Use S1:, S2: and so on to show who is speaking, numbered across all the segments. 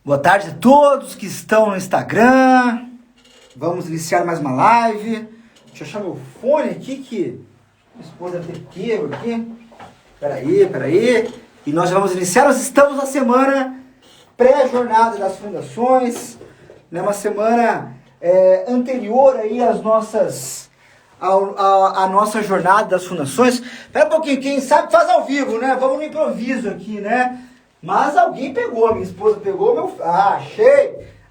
S1: Boa tarde a todos que estão no Instagram. Vamos iniciar mais uma live. Deixa eu achar meu fone aqui que minha esposa deve ter pego aqui. Peraí. E nós já vamos iniciar. Nós estamos na semana pré-jornada das fundações, né? Uma semana anterior aí às nossas... A nossa jornada das fundações. Espera um pouquinho, quem sabe faz ao vivo, né? Vamos no improviso aqui, né? Mas alguém pegou, minha esposa pegou meu... Ah,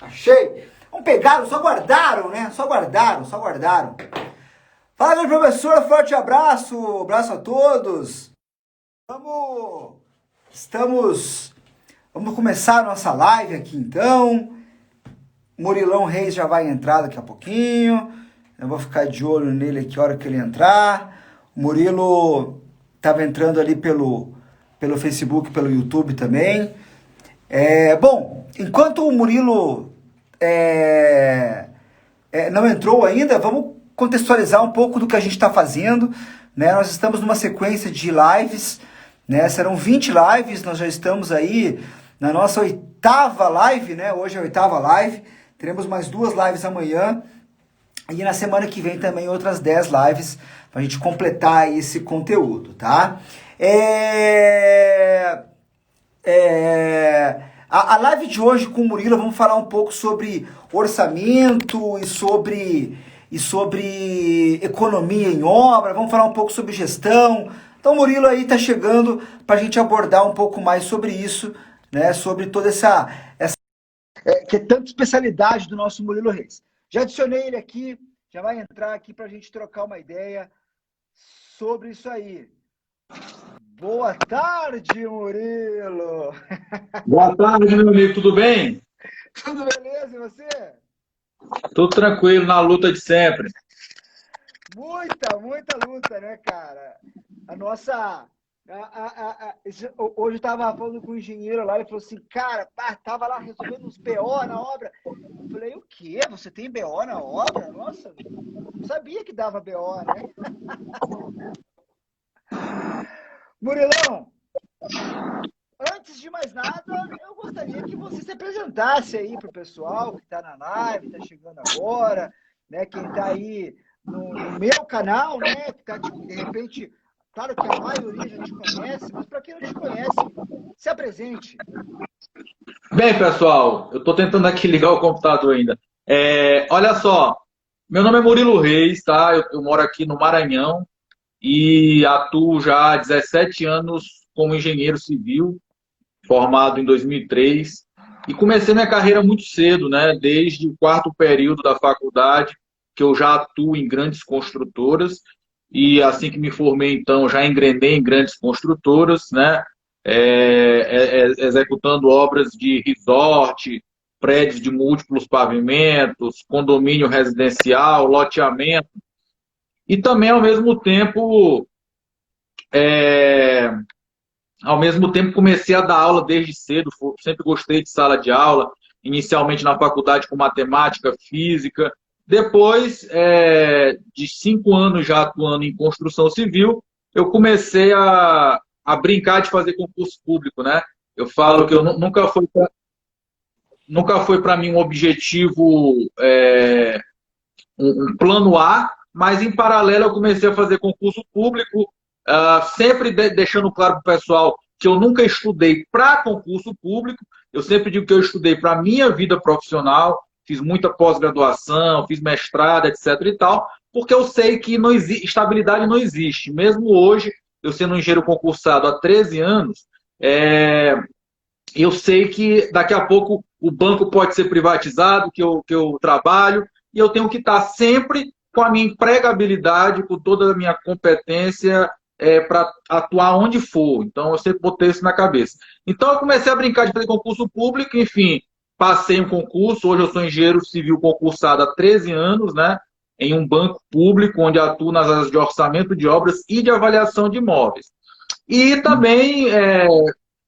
S1: achei. Não pegaram, só guardaram, né? Só guardaram. Fala, meu professor, forte abraço a todos. Vamos começar a nossa live aqui, então. Murilão Reis já vai entrar daqui a pouquinho. Eu vou ficar de olho nele aqui a hora que ele entrar. O Murilo estava entrando ali pelo Facebook, pelo YouTube também. Bom, enquanto o Murilo não entrou ainda, vamos contextualizar um pouco do que a gente está fazendo, né? Nós estamos numa sequência de lives, né? Serão 20 lives, nós já estamos aí na nossa 8ª live, né? Hoje é a 8ª live, teremos mais 2 lives amanhã, e na semana que vem também outras 10 lives, para a gente completar esse conteúdo, tá? A live de hoje com o Murilo, vamos falar um pouco sobre orçamento e sobre economia em obra, vamos falar um pouco sobre gestão. Então o Murilo aí está chegando para a gente abordar um pouco mais sobre isso, né? Sobre toda essa que é tanta especialidade do nosso Murilo Reis. Já adicionei ele aqui, já vai entrar aqui para a gente trocar uma ideia sobre isso aí. Boa tarde, Murilo!
S2: Boa tarde, meu amigo, tudo bem?
S1: Tudo beleza, e você?
S2: Tudo tranquilo, na luta de sempre.
S1: Muita luta, né, cara? A nossa... hoje eu estava falando com o engenheiro lá, ele falou assim, cara, tava lá resolvendo uns BO na obra. Eu falei, o quê? Você tem BO na obra? Nossa, não sabia que dava BO, né? Murilão, antes de mais nada, eu gostaria que você se apresentasse aí para o pessoal que está na live, está chegando agora, né? Quem está aí no meu canal, né? Que tá, de repente, claro que a maioria já te conhece, mas para quem não te conhece, se apresente.
S2: Bem, pessoal, eu estou tentando aqui ligar o computador ainda. Olha só, meu nome é Murilo Reis, tá? Eu moro aqui no Maranhão e atuo já há 17 anos como engenheiro civil, formado em 2003. E comecei minha carreira muito cedo, né? Desde o 4º período da faculdade, que eu já atuo em grandes construtoras. E assim que me formei, então, já engrenei em grandes construtoras, né? Executando obras de resort, prédios de múltiplos pavimentos, condomínio residencial, loteamento. E também, ao mesmo tempo, comecei a dar aula desde cedo, sempre gostei de sala de aula, inicialmente na faculdade com matemática, física. Depois de 5 anos já atuando em construção civil, eu comecei a brincar de fazer concurso público, né? Eu falo que nunca foi para mim um objetivo, um plano A, mas em paralelo eu comecei a fazer concurso público, sempre deixando claro para o pessoal que eu nunca estudei para concurso público, eu sempre digo que eu estudei para a minha vida profissional, fiz muita pós-graduação, fiz mestrado, etc. e tal, porque eu sei que estabilidade não existe. Mesmo hoje, eu sendo um engenheiro concursado há 13 anos, eu sei que daqui a pouco o banco pode ser privatizado, que eu trabalho, e eu tenho que estar sempre com a minha empregabilidade, com toda a minha competência para atuar onde for. Então, eu sempre botei isso na cabeça. Então, eu comecei a brincar de fazer concurso público, enfim, passei um concurso, hoje eu sou engenheiro civil concursado há 13 anos, né, em um banco público, onde atuo nas áreas de orçamento de obras e de avaliação de imóveis. E também,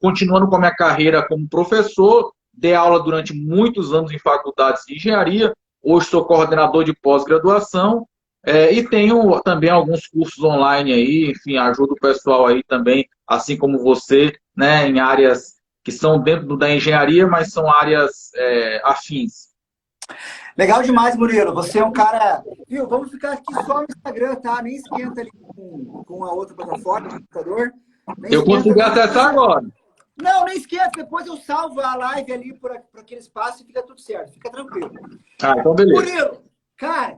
S2: continuando com a minha carreira como professor, dei aula durante muitos anos em faculdades de engenharia, hoje sou coordenador de pós-graduação, e tenho também alguns cursos online aí, enfim, ajudo o pessoal aí também, assim como você, né, em áreas que são dentro da engenharia, mas são áreas afins.
S1: Legal demais, Murilo. Você é um cara. Viu? Vamos ficar aqui só no Instagram, tá? Nem esquenta ali com a outra plataforma, o computador. Nem
S2: Eu
S1: esquenta.
S2: consegui acessar agora.
S1: Não, nem esquenta. Depois eu salvo a live ali por aquele espaço e fica tudo certo. Fica tranquilo.
S2: Ah, então beleza.
S1: Murilo, cara,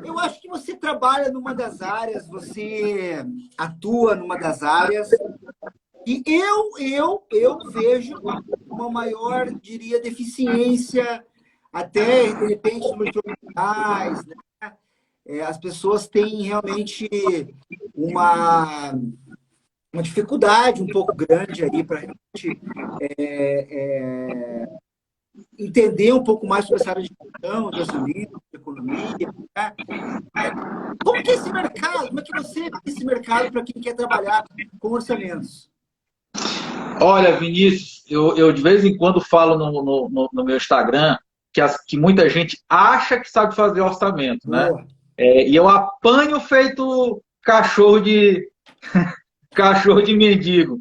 S1: eu acho que você trabalha numa das áreas, você atua numa das áreas, e eu vejo uma maior, diria, deficiência, até, de repente, nos profissionais, né? As pessoas têm realmente uma dificuldade um pouco grande aí para realmente entender um pouco mais sobre essa área de gestão, de orçamento, de economia, né? Como que é esse mercado? Como é que você vê esse mercado para quem quer trabalhar com orçamentos?
S2: Olha, Vinícius, eu de vez em quando falo no meu Instagram que muita gente acha que sabe fazer orçamento, né?
S1: Boa.
S2: E eu apanho feito cachorro de mendigo.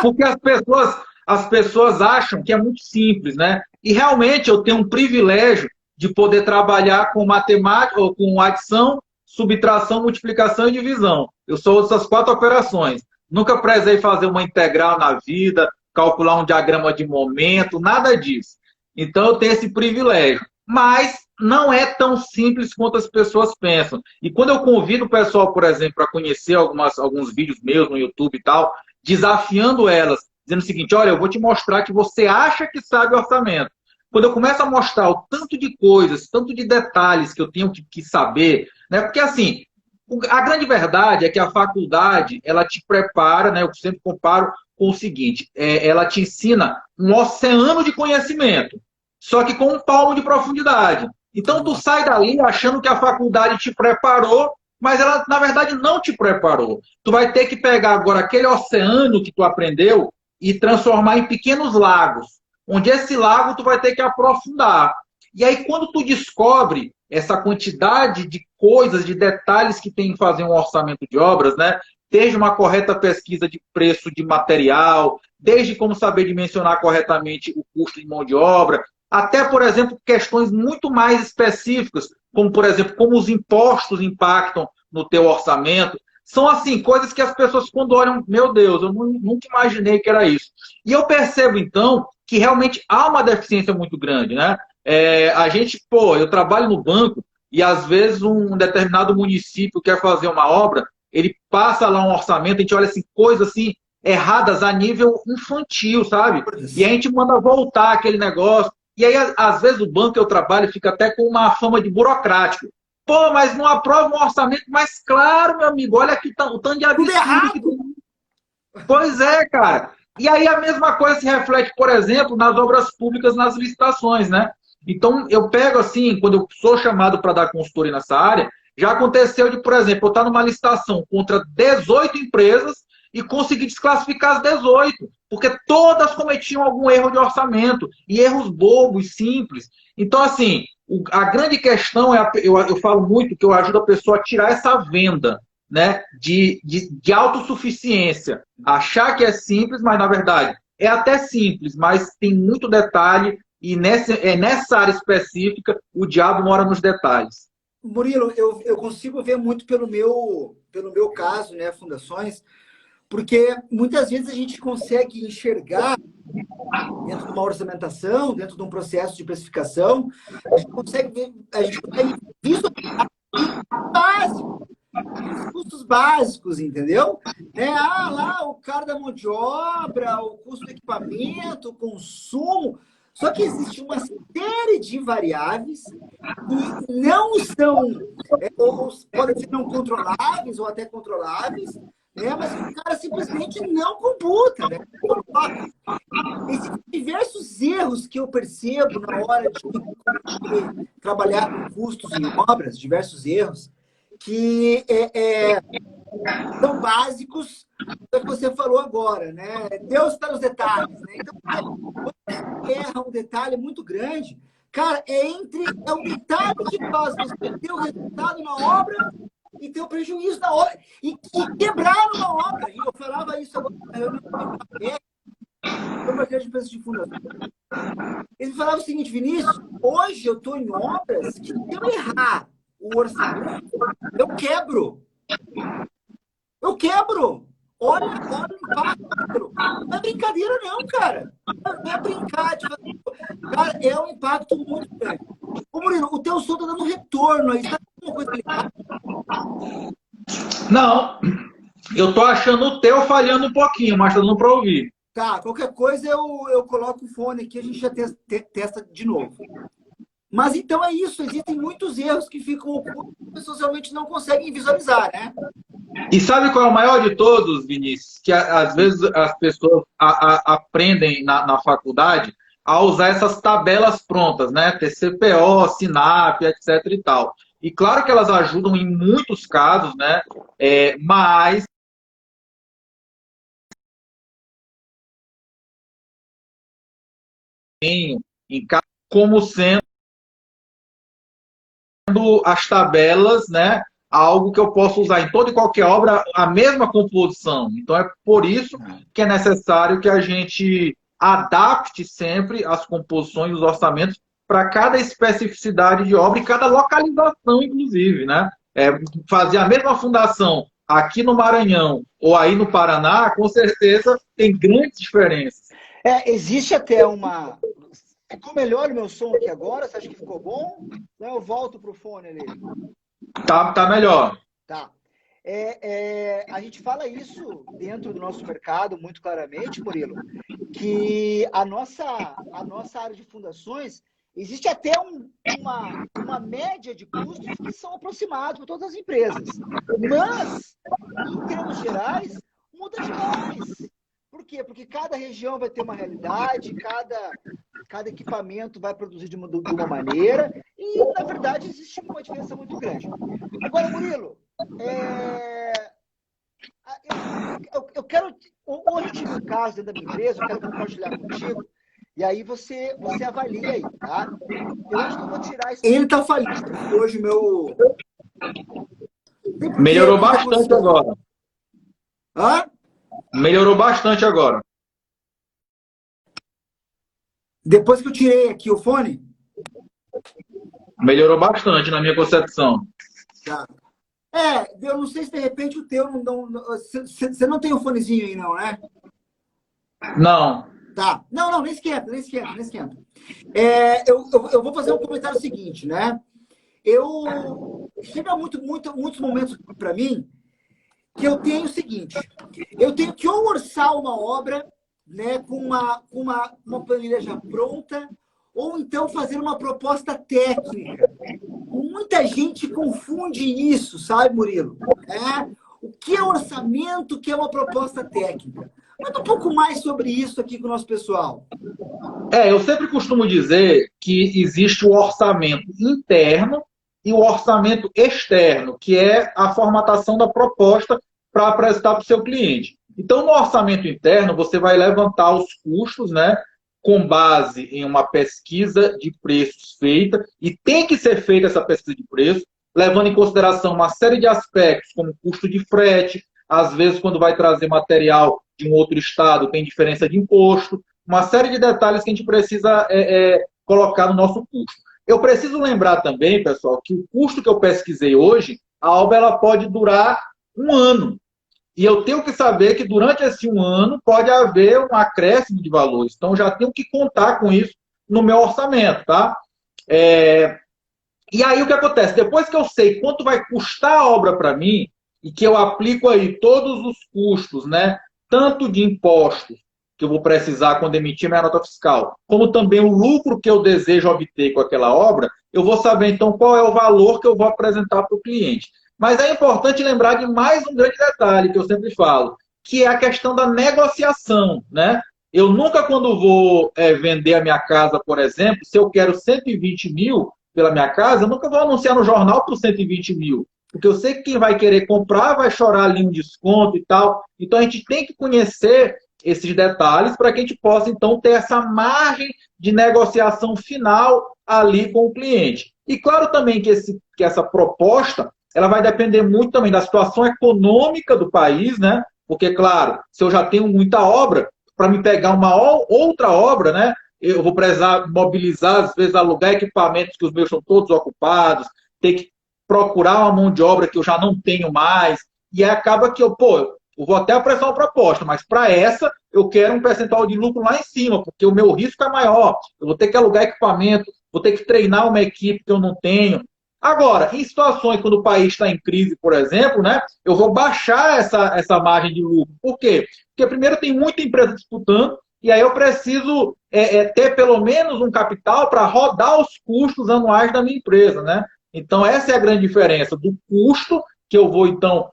S2: Porque as pessoas acham que é muito simples, né? E realmente eu tenho um privilégio de poder trabalhar com matemática, ou com adição, subtração, multiplicação e divisão. Eu sou essas 4 operações. Nunca precisei fazer uma integral na vida, calcular um diagrama de momento, nada disso. Então eu tenho esse privilégio. Mas não é tão simples quanto as pessoas pensam. E quando eu convido o pessoal, por exemplo, para conhecer alguns vídeos meus no YouTube e tal, desafiando elas, dizendo o seguinte: olha, eu vou te mostrar que você acha que sabe orçamento. Quando eu começo a mostrar o tanto de coisas, tanto de detalhes que eu tenho que saber, né? Porque assim, a grande verdade é que a faculdade, ela te prepara, né? Eu sempre comparo com o seguinte: ela te ensina um oceano de conhecimento, só que com um palmo de profundidade. Então tu sai dali achando que a faculdade te preparou, mas ela, na verdade, não te preparou. Tu vai ter que pegar agora aquele oceano que tu aprendeu e transformar em pequenos lagos, onde esse lago tu vai ter que aprofundar. E aí, quando tu descobre essa quantidade de coisas, de detalhes que tem em fazer um orçamento de obras, né? Desde uma correta pesquisa de preço de material, desde como saber dimensionar corretamente o custo de mão de obra, até, por exemplo, questões muito mais específicas, como, por exemplo, como os impostos impactam no teu orçamento. São, assim, coisas que as pessoas, quando olham, meu Deus, eu nunca imaginei que era isso. E eu percebo, então, que realmente há uma deficiência muito grande, né? A gente, eu trabalho no banco e, às vezes, um determinado município quer fazer uma obra, ele passa lá um orçamento, a gente olha, assim, coisas, assim, erradas a nível infantil, sabe? E a gente manda voltar aquele negócio. E aí, às vezes, o banco que eu trabalho fica até com uma fama de burocrático. Pô, mas não aprova um orçamento mais claro, meu amigo. Olha aqui o tanto de absurdo que tem. Pois é, cara. E aí a mesma coisa se reflete, por exemplo, nas obras públicas, nas licitações, né? Então, eu pego assim, quando eu sou chamado para dar consultoria nessa área, já aconteceu de, por exemplo, eu estar numa licitação contra 18 empresas e conseguir desclassificar as 18, porque todas cometiam algum erro de orçamento, e erros bobos, simples. Então, assim, a grande questão é, eu falo muito que eu ajudo a pessoa a tirar essa venda, né, de autossuficiência. Achar que é simples, mas na verdade é até simples, mas tem muito detalhe, e nessa área específica o diabo mora nos detalhes.
S1: Murilo, eu consigo ver muito pelo meu caso, né, fundações, porque muitas vezes a gente consegue enxergar dentro de uma orçamentação, dentro de um processo de precificação, a gente consegue visualizar o básico, os custos básicos, entendeu? Lá o cara da mão de obra, o custo do equipamento, o consumo. Só que existe uma série de variáveis que não são, ou podem ser não controláveis ou até controláveis, né? Mas que o cara simplesmente não computa, né? Existem diversos erros que eu percebo na hora de trabalhar com custos em obras, diversos erros, que são básicos do que você falou agora, né? Deus está nos detalhes, né? Então, quando você erra um detalhe muito grande, cara, é o detalhe que faz você ter o resultado na obra e ter um prejuízo na obra. E quebraram uma obra. E eu falava isso agora na reunião de empresas de fundação. Eles falavam o seguinte, Vinícius, hoje eu estou em obras que, se eu errar o orçamento, eu quebro. Eu quebro. Olha o impacto. Não é brincadeira, não, cara. Não é brincar. Cara, é um impacto muito grande. Ô, Murilo, o teu som tá dando retorno aí. Tá alguma coisa ligada?
S2: Não, eu tô achando o teu falhando um pouquinho, mas tá dando para ouvir.
S1: Tá, qualquer coisa eu coloco o fone aqui, a gente já testa de novo. Mas então é isso, existem muitos erros que ficam ocultos que as pessoas realmente não conseguem visualizar, né?
S2: E sabe qual é o maior de todos, Vinícius? Que às vezes as pessoas aprendem na faculdade a usar essas tabelas prontas, né? TCPO, SINAP, etc. e tal. E claro que elas ajudam em muitos casos, né? Mas em como sendo as tabelas, né, algo que eu posso usar em toda e qualquer obra, a mesma composição. Então é por isso que é necessário que a gente adapte sempre as composições, os orçamentos para cada especificidade de obra e cada localização, inclusive, né? Fazer a mesma fundação aqui no Maranhão ou aí no Paraná, com certeza tem grandes diferenças.
S1: Existe até uma... Ficou melhor o meu som aqui agora? Você acha que ficou bom? Então eu volto para o fone ali.
S2: Tá melhor.
S1: Tá. A gente fala isso dentro do nosso mercado muito claramente, Murilo, que a nossa área de fundações, existe até uma média de custos que são aproximados para todas as empresas. Mas, em termos gerais, muda demais. Por quê? Porque cada região vai ter uma realidade, cada equipamento vai produzir de uma maneira e, na verdade, existe uma diferença muito grande. Agora, Murilo, eu quero... Hoje eu tive um caso dentro da minha empresa, eu quero compartilhar contigo, e aí você avalia aí, tá? Eu acho que eu vou tirar isso... Ele tá falido. Hoje meu...
S2: Melhorou bastante agora.
S1: Hã?
S2: Melhorou bastante agora.
S1: Depois que eu tirei aqui o fone?
S2: Melhorou bastante na minha concepção.
S1: Tá. Eu não sei se de repente o teu não... Você não tem o fonezinho aí, não, né?
S2: Não.
S1: Tá. Não, nem esquenta. Eu vou fazer um comentário seguinte, né? Chega muitos momentos para mim que eu tenho o seguinte, eu tenho que ou orçar uma obra, né, com uma planilha já pronta, ou então fazer uma proposta técnica. Muita gente confunde isso, sabe, Murilo? O que é orçamento, o que é uma proposta técnica? Conta um pouco mais sobre isso aqui com o nosso pessoal.
S2: Eu sempre costumo dizer que existe o orçamento interno e o orçamento externo, que é a formatação da proposta para apresentar para o seu cliente. Então, no orçamento interno, você vai levantar os custos, né, com base em uma pesquisa de preços feita, e tem que ser feita essa pesquisa de preços, levando em consideração uma série de aspectos, como custo de frete, às vezes, quando vai trazer material de um outro estado, tem diferença de imposto, uma série de detalhes que a gente precisa colocar no nosso custo. Eu preciso lembrar também, pessoal, que o custo que eu pesquisei hoje, a obra ela pode durar 1 ano. E eu tenho que saber que durante esse 1 ano pode haver um acréscimo de valores. Então, já tenho que contar com isso no meu orçamento, tá? E aí, o que acontece? Depois que eu sei quanto vai custar a obra para mim, e que eu aplico aí todos os custos, né? Tanto de impostos, que eu vou precisar quando emitir minha nota fiscal, como também o lucro que eu desejo obter com aquela obra, eu vou saber, então, qual é o valor que eu vou apresentar para o cliente. Mas é importante lembrar de mais um grande detalhe que eu sempre falo, que é a questão da negociação, né? Eu nunca, quando vou vender a minha casa, por exemplo, se eu quero 120 mil pela minha casa, eu nunca vou anunciar no jornal por 120 mil. Porque eu sei que quem vai querer comprar vai chorar ali um desconto e tal. Então, a gente tem que conhecer esses detalhes para que a gente possa, então, ter essa margem de negociação final ali com o cliente. E claro também que essa proposta ela vai depender muito também da situação econômica do país, né? Porque, claro, se eu já tenho muita obra, para me pegar uma outra obra, né? Eu vou precisar mobilizar, às vezes alugar equipamentos que os meus estão todos ocupados, ter que procurar uma mão de obra que eu já não tenho mais, e aí acaba que eu vou até apresentar uma proposta, mas para essa eu quero um percentual de lucro lá em cima, porque o meu risco é maior, eu vou ter que alugar equipamento, vou ter que treinar uma equipe que eu não tenho. Agora, em situações quando o país está em crise, por exemplo, né, eu vou baixar essa margem de lucro. Por quê? Porque primeiro tem muita empresa disputando, e aí eu preciso ter pelo menos um capital para rodar os custos anuais da minha empresa, né? Então, essa é a grande diferença do custo que eu vou, então,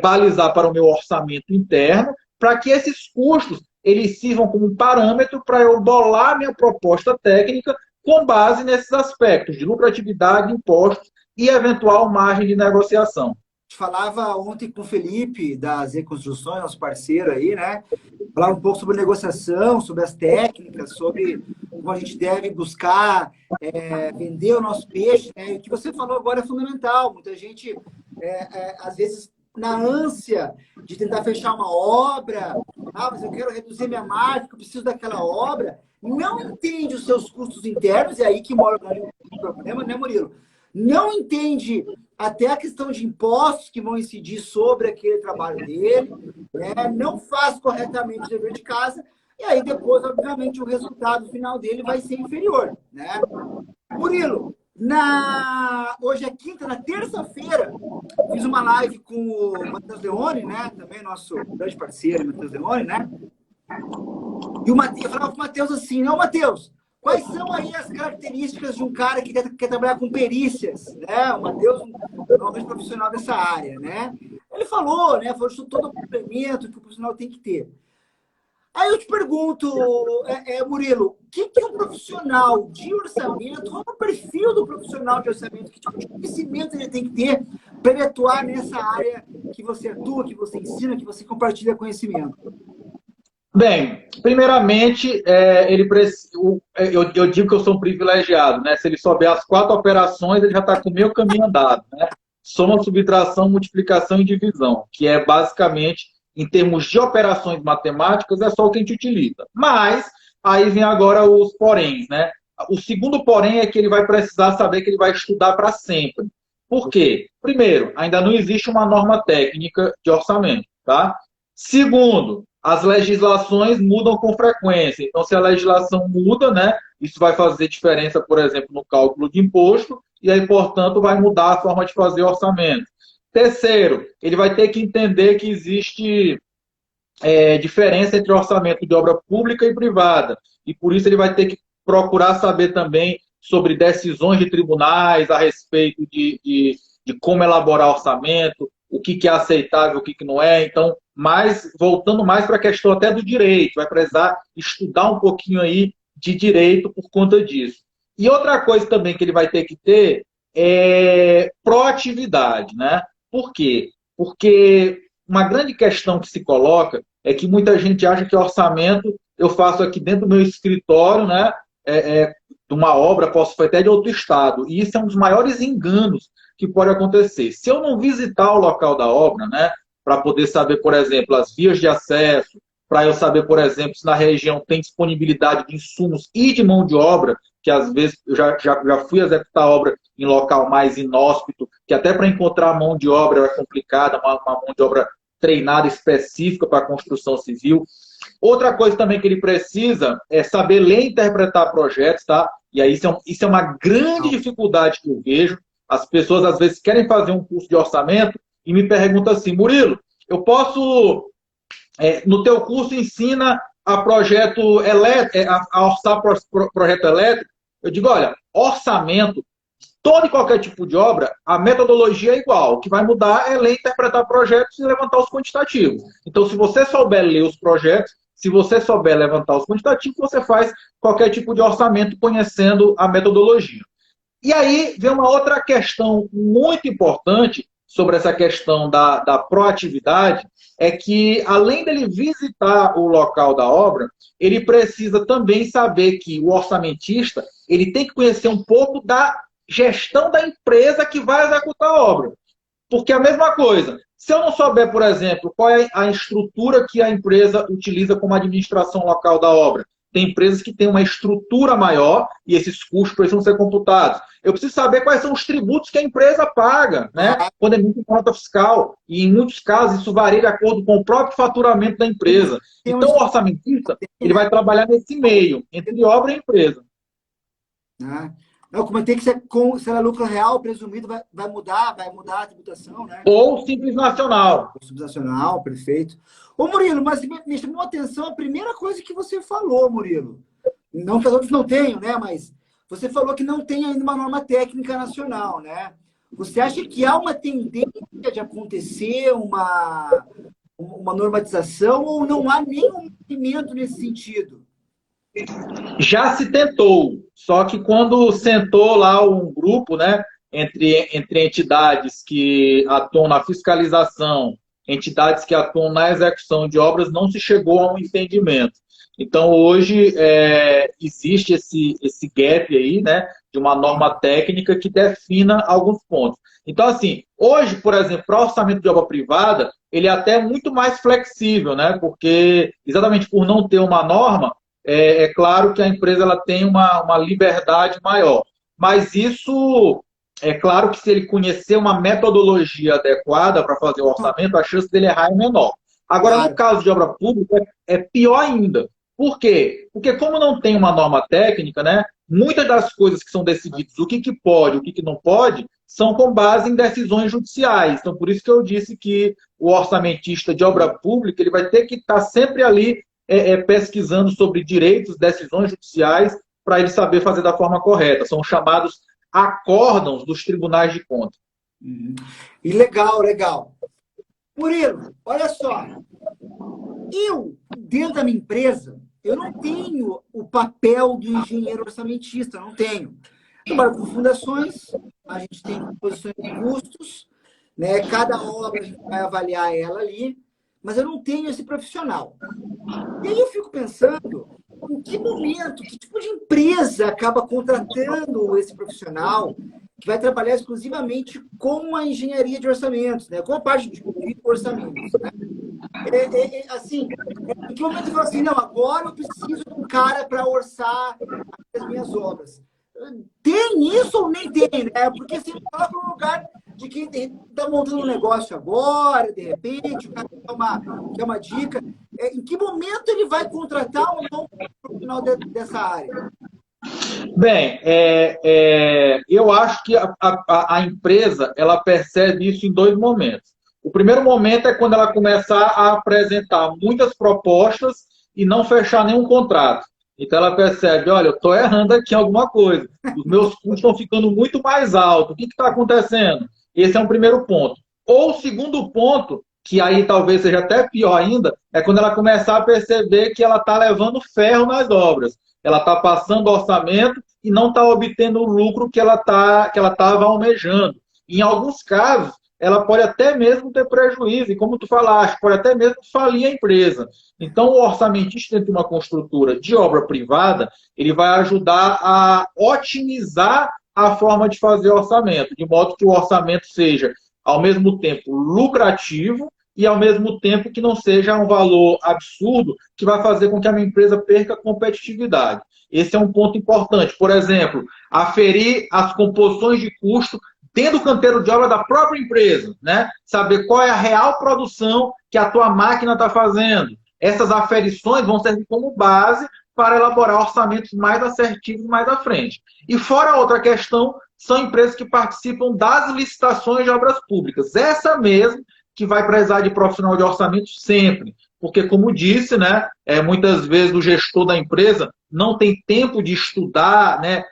S2: balizar para o meu orçamento interno, para que esses custos eles sirvam como parâmetro para eu bolar minha proposta técnica com base nesses aspectos de lucratividade, impostos e eventual margem de negociação.
S1: Falava ontem com o Felipe, da Z Construções, nosso parceiro aí, né? Falava um pouco sobre negociação, sobre as técnicas, sobre como a gente deve buscar vender o nosso peixe, né? E o que você falou agora é fundamental. Muita gente, às vezes, na ânsia de tentar fechar uma obra, mas eu quero reduzir minha margem, eu preciso daquela obra, não entende os seus custos internos, e é aí que mora o problema, né, Murilo? Não entende até a questão de impostos que vão incidir sobre aquele trabalho dele, né? Não faz corretamente o dever de casa, e aí depois, obviamente, o resultado final dele vai ser inferior, né? Murilo, hoje é quinta, na terça-feira, fiz uma live com o Matheus Leone, né? Também nosso grande parceiro, Matheus Leone, né? E eu falava com o Matheus assim, não, Matheus, quais são aí as características de um cara que quer trabalhar com perícias, né? O Matheus, normalmente profissional dessa área, né? Ele falou, né? Falou de todo o complemento que o profissional tem que ter. Aí eu te pergunto, Murilo, o que é um profissional de orçamento? Qual é o perfil do profissional de orçamento? Que tipo de conhecimento ele tem que ter para ele atuar nessa área que você atua, que você ensina, que você compartilha conhecimento?
S2: Bem, primeiramente, eu digo que eu sou um privilegiado, né? Se ele souber as 4 operações, ele já está com o meu caminho andado, né? Soma, subtração, multiplicação e divisão, que é basicamente, em termos de operações matemáticas, é só o que a gente utiliza. Mas, aí vem agora os poréns, né? O segundo porém é que ele vai precisar saber que ele vai estudar para sempre. Por quê? Primeiro, ainda não existe uma norma técnica de orçamento, tá? Segundo, as legislações mudam com frequência. Então, se a legislação muda, né, isso vai fazer diferença, por exemplo, no cálculo de imposto, e aí, portanto, vai mudar a forma de fazer orçamento. Terceiro, ele vai ter que entender que existe diferença entre orçamento de obra pública e privada. E por isso ele vai ter que procurar saber também sobre decisões de tribunais a respeito de como elaborar orçamento, o que é aceitável, o que não é. Então, voltando mais para a questão até do direito, vai precisar estudar um pouquinho aí de direito por conta disso. E outra coisa também que ele vai ter que ter é proatividade, né? Por quê? Porque uma grande questão que se coloca é que muita gente acha que orçamento eu faço aqui dentro do meu escritório, né? De uma obra, posso fazer até de outro estado. E isso é um dos maiores enganos que pode acontecer. Se eu não visitar o local da obra, né? Para poder saber, por exemplo, as vias de acesso, para eu saber, por exemplo, se na região tem disponibilidade de insumos e de mão de obra, que às vezes eu já fui executar obra em local mais inóspito, que até para encontrar mão de obra é complicada, uma mão de obra treinada específica para a construção civil. Outra coisa também que ele precisa é saber ler e interpretar projetos, tá? E aí isso é uma grande dificuldade que eu vejo. As pessoas às vezes querem fazer um curso de orçamento e me perguntam assim, Murilo, eu posso, no teu curso ensina a projeto elétrico, a orçar projeto elétrico? Eu digo, olha, orçamento, todo e qualquer tipo de obra, a metodologia é igual. O que vai mudar é ler, interpretar projetos e levantar os quantitativos. Então, se você souber ler os projetos, se você souber levantar os quantitativos, você faz qualquer tipo de orçamento conhecendo a metodologia. E aí vem uma outra questão muito importante sobre essa questão da proatividade, é que, além dele visitar o local da obra, ele precisa também saber que o orçamentista ele tem que conhecer um pouco da gestão da empresa que vai executar a obra. Porque é a mesma coisa, se eu não souber, por exemplo, qual é a estrutura que a empresa utiliza como administração local da obra, tem empresas que têm uma estrutura maior e esses custos precisam ser computados. Eu preciso saber quais são os tributos que a empresa paga, né? Quando é muito nota fiscal. E em muitos casos isso varia de acordo com o próprio faturamento da empresa. Então o orçamentista ele vai trabalhar nesse meio, entre obra e empresa.
S1: Não, como tem que ser se era lucro real, presumido, vai mudar a tributação, né?
S2: Ou simples nacional.
S1: Simples nacional, perfeito. Ô, Murilo, mas me chamou a atenção a primeira coisa que você falou, Murilo. Não que as outras não tenham, né? Mas você falou que não tem ainda uma norma técnica nacional, né? Você acha que há uma tendência de acontecer uma normatização ou não há nenhum movimento nesse sentido?
S2: Já se tentou, só que quando sentou lá um grupo, né, entre entidades que atuam na fiscalização, entidades que atuam na execução de obras, não se chegou a um entendimento. Então, hoje, existe esse gap aí, né, de uma norma técnica que defina alguns pontos. Então, assim, hoje, por exemplo, para o orçamento de obra privada, ele é até muito mais flexível, né, porque, exatamente por não ter uma norma, é claro que a empresa ela tem uma liberdade maior. Mas isso, é claro que se ele conhecer uma metodologia adequada para fazer o orçamento, a chance dele errar é menor. Agora, no caso de obra pública, é pior ainda. Por quê? Porque como não tem uma norma técnica, né, muitas das coisas que são decididas, o que pode, o que não pode, são com base em decisões judiciais. Então, por isso que eu disse que o orçamentista de obra pública ele vai ter que estar sempre ali pesquisando sobre direitos, decisões judiciais, para ele saber fazer da forma correta. São chamados acórdãos dos tribunais de contas.
S1: E legal, legal. Murilo, olha só. Eu, dentro da minha empresa, eu não tenho o papel do engenheiro orçamentista, não tenho. Eu trabalho com fundações, a gente tem posições de custos, né? Cada obra a gente vai avaliar ela ali, mas eu não tenho esse profissional. E aí eu fico pensando, em que momento, que tipo de empresa acaba contratando esse profissional que vai trabalhar exclusivamente com a engenharia de orçamentos, né? Com a parte de orçamentos, né? Assim, em que momento você fala assim, não, agora eu preciso de um cara para orçar as minhas obras? Tem isso ou nem tem, né? Porque você coloca no lugar de quem está montando um negócio agora, de repente, o cara quer uma dica. Em que momento ele vai contratar ou não um profissional dessa área?
S2: Bem, eu acho que a empresa ela percebe isso em dois momentos. O primeiro momento é quando ela começar a apresentar muitas propostas e não fechar nenhum contrato. Então ela percebe, olha, eu estou errando aqui em alguma coisa. Os meus custos estão ficando muito mais altos. O que está acontecendo? Esse é um primeiro ponto. Ou o segundo ponto, que aí talvez seja até pior ainda, é quando ela começar a perceber que ela está levando ferro nas obras. Ela está passando orçamento e não está obtendo o lucro que ela estava almejando. Em alguns casos, ela pode até mesmo ter prejuízo, e como tu falaste, pode até mesmo falir a empresa. Então, o orçamentista dentro de uma construtora de obra privada, ele vai ajudar a otimizar a forma de fazer orçamento, de modo que o orçamento seja, ao mesmo tempo, lucrativo e, ao mesmo tempo, que não seja um valor absurdo que vai fazer com que a minha empresa perca competitividade. Esse é um ponto importante. Por exemplo, aferir as composições de custo dentro do canteiro de obra da própria empresa, né? Saber qual é a real produção que a tua máquina está fazendo. Essas aferições vão servir como base para elaborar orçamentos mais assertivos mais à frente. E fora outra questão, são empresas que participam das licitações de obras públicas. Essa mesmo que vai precisar de profissional de orçamento sempre. Porque, como disse, né, muitas vezes o gestor da empresa não tem tempo de estudar, né,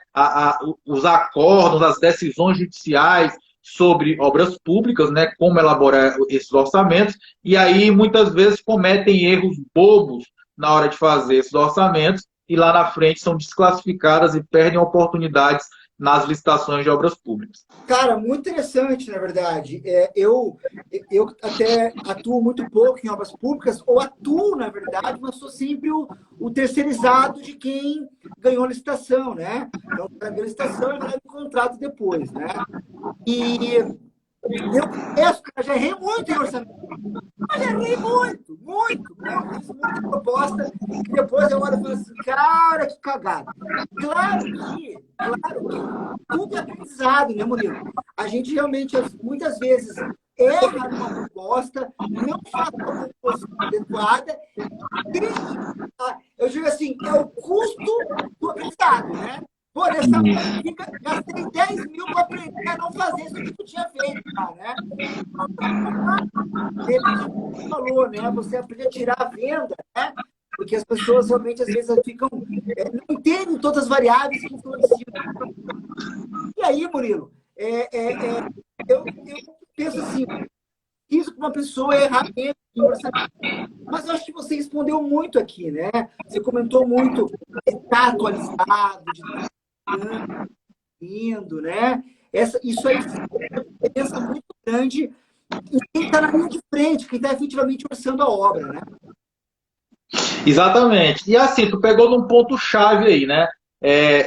S2: os acordos, as decisões judiciais sobre obras públicas, né, como elaborar esses orçamentos, e aí muitas vezes cometem erros bobos na hora de fazer esses orçamentos e lá na frente são desclassificadas e perdem oportunidades nas licitações de obras públicas.
S1: Cara, muito interessante, na verdade. Eu até atuo muito pouco em obras públicas, ou atuo, na verdade, mas sou sempre o terceirizado de quem ganhou a licitação, né? Então, ganhou a licitação e vai dar o contrato depois, né? E Eu conheço, cara, já errei muito em orçamento. Mas errei muito, muito, muito. Fiz muita proposta que depois eu olho e falo assim, cara, que cagada. Claro que tudo é aprendizado, né, Murilo? A gente realmente, muitas vezes, erra numa proposta, não faz uma proposta adequada, e, eu digo assim, é o custo do aprendizado, né? Pô, nessa fica, gastei 10 mil para aprender a não fazer isso que tu tinha feito, cara, né? De repente, você falou, né? Você aprende a tirar a venda, né? Porque as pessoas realmente, às vezes, ficam, não entendem todas as variáveis que influenciam. E aí, Murilo, eu penso assim, isso para uma pessoa é errar mesmo em orçamento. Mas eu acho que você respondeu muito aqui, né? Você comentou muito de estar atualizado, de estar indo, né? Isso aí faz uma diferença muito grande em quem está na linha de frente, quem está efetivamente orçando a obra, né?
S2: Exatamente. E assim, tu pegou num ponto-chave aí, né?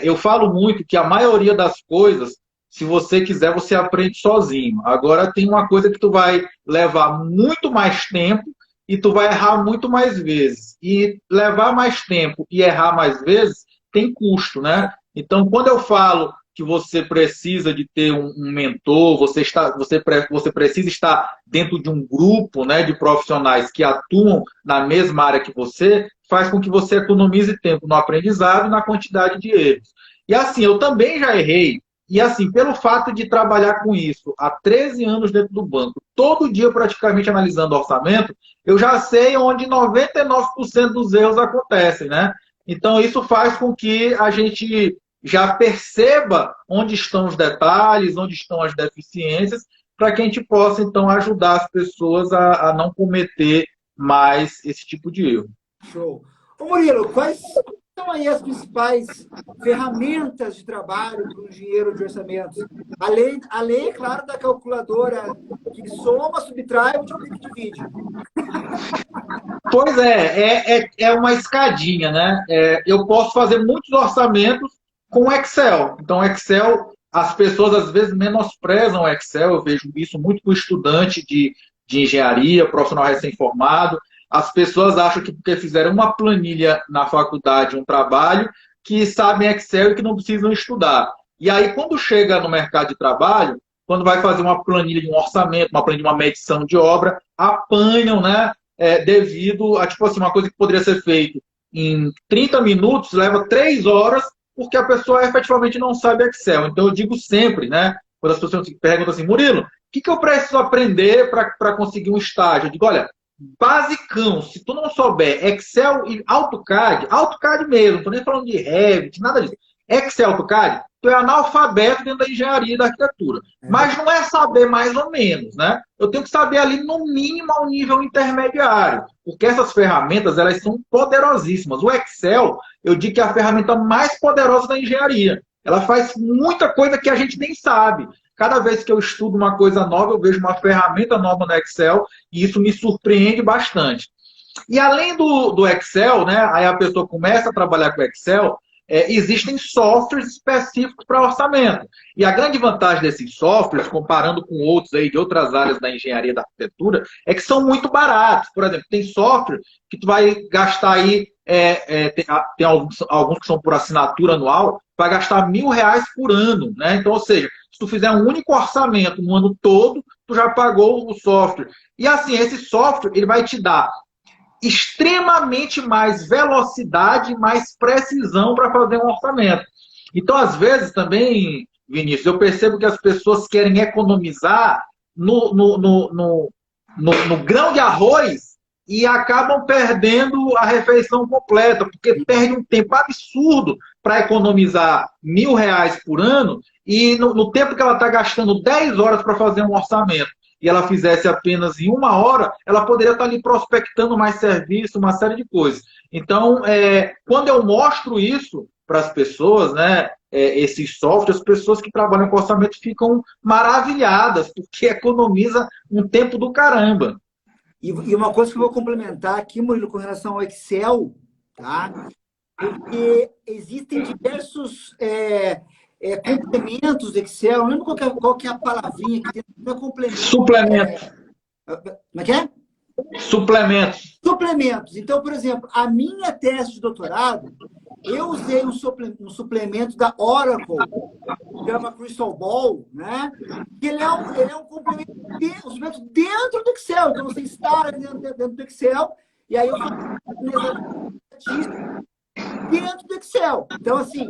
S2: Eu falo muito que a maioria das coisas, se você quiser, você aprende sozinho. Agora tem uma coisa que tu vai levar muito mais tempo e tu vai errar muito mais vezes. E levar mais tempo e errar mais vezes tem custo, né? Então, quando eu falo que você precisa de ter um mentor, você precisa estar dentro de um grupo, né, de profissionais que atuam na mesma área que você, faz com que você economize tempo no aprendizado e na quantidade de erros. E assim, eu também já errei. E assim, pelo fato de trabalhar com isso há 13 anos dentro do banco, todo dia praticamente analisando orçamento, eu já sei onde 99% dos erros acontecem, né? Então, isso faz com que a gente já perceba onde estão os detalhes, onde estão as deficiências, para que a gente possa, então, ajudar as pessoas a não cometer mais esse tipo de erro.
S1: Show. Ô Murilo, quais são aí as principais ferramentas de trabalho para um engenheiro de orçamentos? Além, é claro, da calculadora que soma, subtrai, multiplica e divide.
S2: Pois é uma escadinha, né? Eu posso fazer muitos orçamentos com Excel. Então, Excel, as pessoas às vezes menosprezam o Excel, eu vejo isso muito com estudante de engenharia, profissional recém-formado. As pessoas acham que porque fizeram uma planilha na faculdade, um trabalho, que sabem Excel e que não precisam estudar. E aí, quando chega no mercado de trabalho, quando vai fazer uma planilha de um orçamento, uma planilha de uma medição de obra, apanham, né? Devido a, tipo assim, uma coisa que poderia ser feita em 30 minutos, leva 3 horas, porque a pessoa efetivamente não sabe Excel. Então, eu digo sempre, né? Quando as pessoas perguntam assim, Murilo, o que eu preciso aprender para conseguir um estágio? Eu digo, olha, basicão, se tu não souber Excel e AutoCAD, AutoCAD mesmo, não estou nem falando de Revit, nada disso. Excel, AutoCAD, tu é analfabeto dentro da engenharia e da arquitetura. Mas não é saber mais ou menos, né? Eu tenho que saber ali no mínimo ao nível intermediário, porque essas ferramentas, elas são poderosíssimas. O Excel, eu digo que é a ferramenta mais poderosa da engenharia. Ela faz muita coisa que a gente nem sabe. Cada vez que eu estudo uma coisa nova, eu vejo uma ferramenta nova no Excel e isso me surpreende bastante. E além do Excel, né, aí a pessoa começa a trabalhar com o Excel, existem softwares específicos para orçamento. E a grande vantagem desses softwares, comparando com outros aí de outras áreas da engenharia e da arquitetura, é que são muito baratos. Por exemplo, tem software que tu vai gastar aí, tem alguns que são por assinatura anual, vai gastar R$ 1.000 por ano. Né? Então, ou seja, se tu fizer um único orçamento no ano todo, tu já pagou o software. E assim, esse software ele vai te dar extremamente mais velocidade, mais precisão para fazer um orçamento. Então, às vezes, também, Vinícius, eu percebo que as pessoas querem economizar no grão de arroz e acabam perdendo a refeição completa, porque perde um tempo absurdo para economizar R$ 1.000 por ano e no tempo que ela está gastando 10 horas para fazer um orçamento e ela fizesse apenas em 1 hora, ela poderia estar ali prospectando mais serviço, uma série de coisas. Então, quando eu mostro isso para as pessoas, né, esses softwares, as pessoas que trabalham com orçamento ficam maravilhadas, porque economiza um tempo do caramba.
S1: E uma coisa que eu vou complementar aqui, Murilo, com relação ao Excel, tá? Porque existem diversos complementos do Excel. Não lembro qual que é a palavrinha que tem. Não é complemento.
S2: Suplementos.
S1: Como é que é?
S2: Suplementos.
S1: Suplementos. Então, por exemplo, a minha tese de doutorado, eu usei um suplemento da Oracle, que chama Crystal Ball, né? Que ele é um complemento, um suplemento dentro do Excel. Então, você instala dentro do Excel, e aí eu faço dentro do Excel. Então, assim,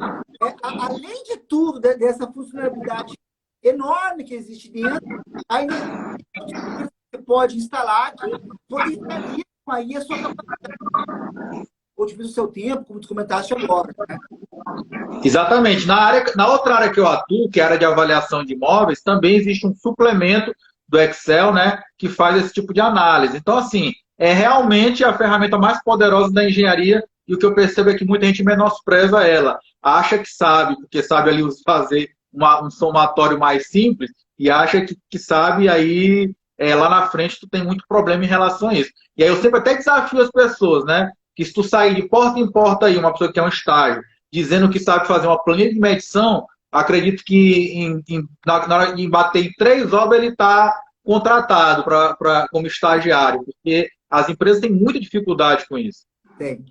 S1: além de tudo, dessa funcionalidade enorme que existe dentro, ainda você pode instalar aqui, potencializa aí a sua capacidade, otimiza o seu tempo, como tu comentaste agora. Né?
S2: Exatamente. Na outra área que eu atuo, que é a área de avaliação de imóveis, também existe um suplemento do Excel, né, que faz esse tipo de análise. Então, assim, é realmente a ferramenta mais poderosa da engenharia e o que eu percebo é que muita gente menospreza ela. Acha que sabe, porque sabe ali fazer um somatório mais simples e acha que sabe, e aí lá na frente tu tem muito problema em relação a isso. E aí eu sempre até desafio as pessoas, né, que se tu sair de porta em porta aí, uma pessoa que é um estágio, dizendo que sabe fazer uma planilha de medição, acredito que na hora de bater em 3 obras ele está contratado como estagiário, porque as empresas têm muita dificuldade com isso.
S1: Tem.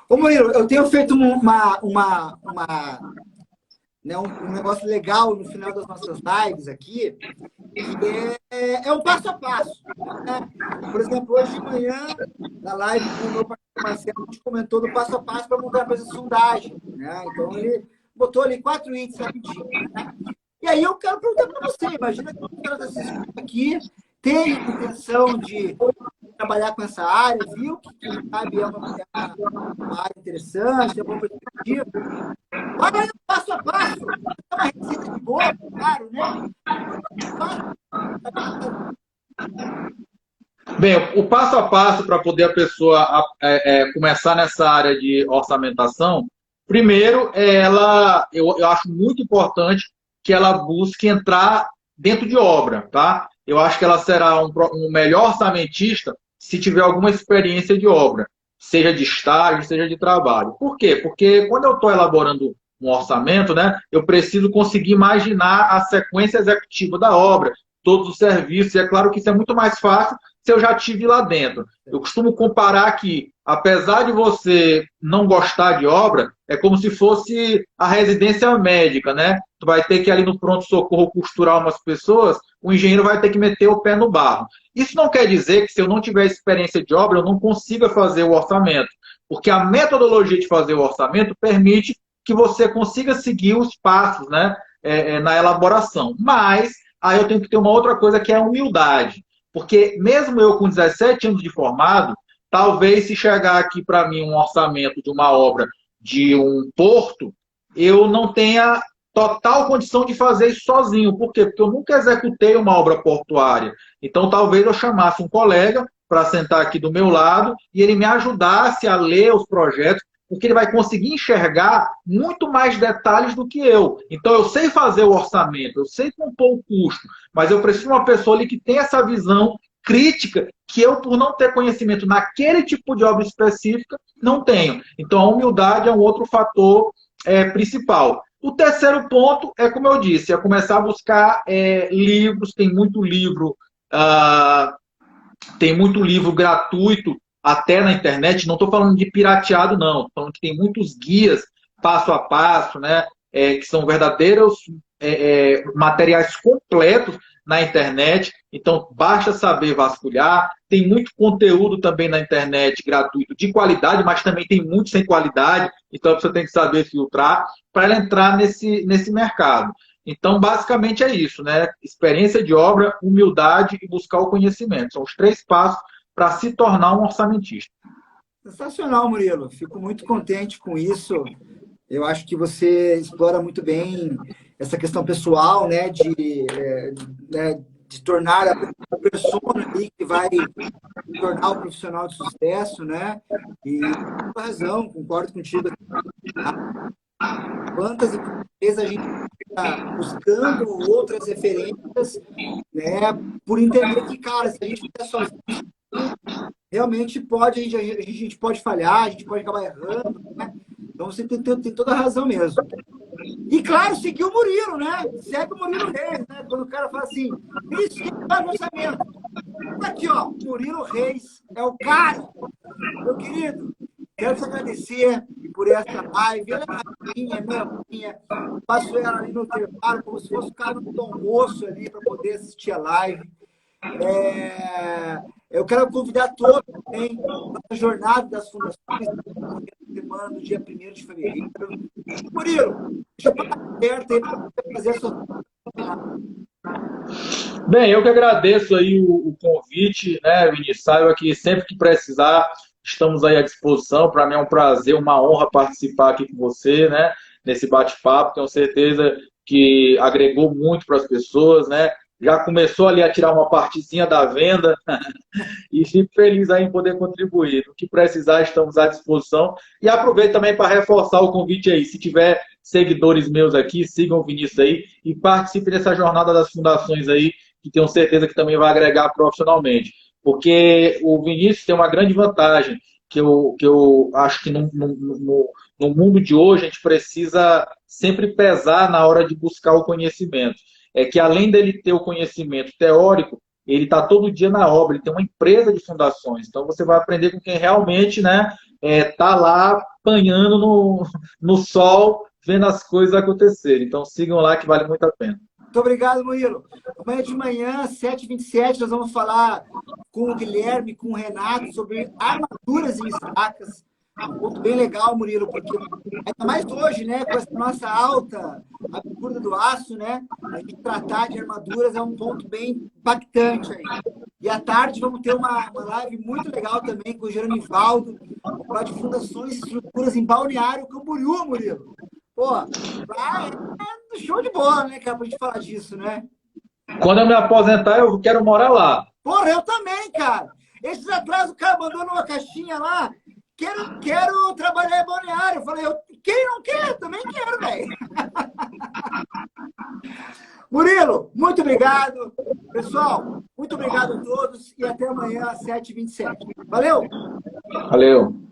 S1: Ô, Murilo, eu tenho feito um negócio legal no final das nossas lives aqui, que é um passo a passo. Né? Por exemplo, hoje de manhã, na live com o meu parceiro Marcelo, a gente comentou do passo a passo para montar a empresa de sondagem. Né? Então, ele botou ali 4 itens rapidinho. Né? E aí eu quero perguntar para você, imagina que o cara está assistindo aqui, tem intenção de trabalhar com essa área, viu que sabe, é uma área interessante, é uma perspectiva. Olha aí o passo a passo. É uma receita de bolo, claro, né?
S2: Bem, o passo a passo para poder a pessoa começar nessa área de orçamentação, primeiro, eu acho muito importante que ela busque entrar dentro de obra, tá? Eu acho que ela será um melhor orçamentista se tiver alguma experiência de obra, seja de estágio, seja de trabalho. Por quê? Porque quando eu estou elaborando um orçamento, né, eu preciso conseguir imaginar a sequência executiva da obra, todos os serviços, e é claro que isso é muito mais fácil se eu já estive lá dentro. Eu costumo comparar que, apesar de você não gostar de obra, é como se fosse a residência médica, né? Tu vai ter que ali no pronto-socorro costurar umas pessoas, o engenheiro vai ter que meter o pé no barro. Isso não quer dizer que se eu não tiver experiência de obra, eu não consiga fazer o orçamento, porque a metodologia de fazer o orçamento permite que você consiga seguir os passos, né, na elaboração. Mas aí eu tenho que ter uma outra coisa que é a humildade. Porque mesmo eu com 17 anos de formado, talvez se chegar aqui para mim um orçamento de uma obra de um porto, eu não tenha total condição de fazer isso sozinho. Por quê? Porque eu nunca executei uma obra portuária. Então talvez eu chamasse um colega para sentar aqui do meu lado e ele me ajudasse a ler os projetos, porque ele vai conseguir enxergar muito mais detalhes do que eu. Então, eu sei fazer o orçamento, eu sei compor o custo, mas eu preciso de uma pessoa ali que tenha essa visão crítica que eu, por não ter conhecimento naquele tipo de obra específica, não tenho. Então, a humildade é um outro fator principal. O terceiro ponto é, como eu disse, é começar a buscar livros, tem muito livro gratuito até na internet, não estou falando de pirateado, não. Estou falando que tem muitos guias passo a passo, né? Que são verdadeiros materiais completos na internet. Então, basta saber vasculhar. Tem muito conteúdo também na internet gratuito de qualidade, mas também tem muito sem qualidade. Então, você tem que saber filtrar para ela entrar nesse mercado. Então, basicamente é isso, né? Experiência de obra, humildade e buscar o conhecimento. São os 3 passos para se tornar um orçamentista.
S1: Sensacional, Murilo. Fico muito contente com isso. Eu acho que você explora muito bem essa questão pessoal, né, de tornar a persona ali que vai tornar o profissional de sucesso, né? E com razão, concordo contigo. Quantas vezes a gente está buscando outras referências, né, por entender que, cara, se a gente fizer sozinho, realmente pode, a gente pode falhar, a gente pode acabar errando, né? Então você tem toda a razão mesmo. E, claro, seguir o Murilo, né? Segue o Murilo Reis, né? Quando o cara fala assim, isso que faz orçamento. Aqui, ó, Murilo Reis é o cara. Meu querido, quero te agradecer por essa live. Ela é minha, meia minha. Passo ela ali no intervalo, como se fosse o cara do almoço ali para poder assistir a live. Eu quero convidar todos também para a jornada das fundações, semana do dia 1º de fevereiro. Murilo, deixa eu passar aberto aí para fazer a sua.
S2: Bem, eu que agradeço aí o convite, né, Vinícius? Saiba que sempre que precisar, estamos aí à disposição. Para mim é um prazer, uma honra participar aqui com você, né, nesse bate-papo. Tenho certeza que agregou muito para as pessoas, né? Já começou ali a tirar uma partezinha da venda e fico feliz aí em poder contribuir. No que precisar, estamos à disposição. E aproveito também para reforçar o convite aí. Se tiver seguidores meus aqui, sigam o Vinícius aí e participe dessa jornada das fundações aí, que tenho certeza que também vai agregar profissionalmente. Porque o Vinícius tem uma grande vantagem, que eu acho que no mundo de hoje a gente precisa sempre pesar na hora de buscar o conhecimento. É que além dele ter o conhecimento teórico, ele está todo dia na obra, ele tem uma empresa de fundações. Então você vai aprender com quem realmente tá lá apanhando no sol, vendo as coisas acontecerem. Então sigam lá que vale muito a pena.
S1: Muito obrigado, Murilo. Amanhã de manhã, 7h27, nós vamos falar com o Guilherme, com o Renato, sobre armaduras em estacas. Um ponto bem legal, Murilo, porque ainda mais hoje, né, com essa nossa alta abertura do aço, né, a gente tratar de armaduras é um ponto bem impactante aí. E à tarde vamos ter uma live muito legal também com o Geronivaldo, vamos falar de fundações e estruturas em Balneário Camboriú, Murilo. Pô, lá é show de bola, né, cara, pra gente falar disso, né?
S2: Quando eu me aposentar, eu quero morar lá.
S1: Porra, eu também, cara. Esses atrás o cara mandou numa caixinha lá, quero trabalhar em Balneário. Eu falei, quem não quer? Também quero, velho. Murilo, muito obrigado. Pessoal, muito obrigado a todos e até amanhã às 7h27. Valeu!
S2: Valeu!